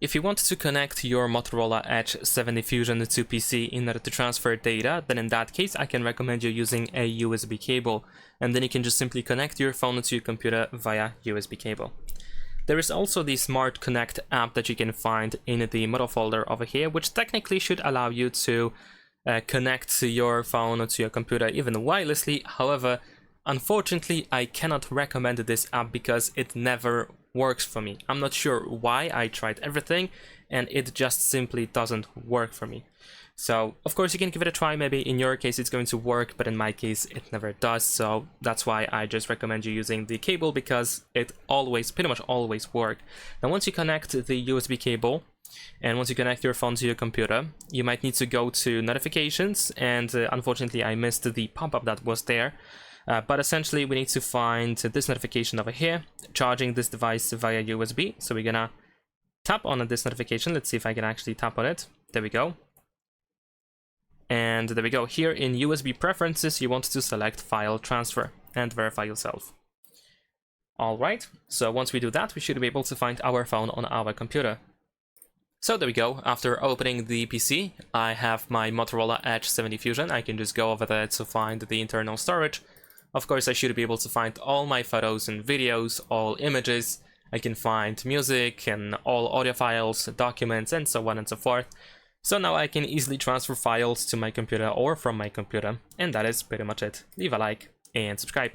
If you want to connect your Motorola Edge 70 Fusion to PC in order to transfer data, then in that case I can recommend you using a USB cable, and then you can just simply connect your phone to your computer via USB cable. There is also the Smart Connect app that you can find in the Moto folder over here, which technically should allow you to connect your phone to your computer even wirelessly. However, unfortunately, I cannot recommend this app because it never works for me. I'm not sure why. I tried everything and it just simply doesn't work for me. So, of course, you can give it a try. Maybe in your case it's going to work, but in my case it never does. So that's why I just recommend you using the cable, because it pretty much always works. Now, once you connect the USB cable, and once you connect your phone to your computer, you might need to go to notifications, and unfortunately I missed the pop-up that was there. But essentially we need to find this notification over here, charging this device via USB. So we're gonna tap on this notification. Let's see if I can actually tap on it. There we go. And there we go. Here in USB preferences, you want to select file transfer and verify yourself. Alright, so once we do that, we should be able to find our phone on our computer. So there we go. After opening the PC, I have my Motorola Edge 70 Fusion. I can just go over there to find the internal storage. Of course, I should be able to find all my photos and videos, all images. I can find music and all audio files, documents, and so on and so forth. So now I can easily transfer files to my computer or from my computer. And that is pretty much it. Leave a like and subscribe.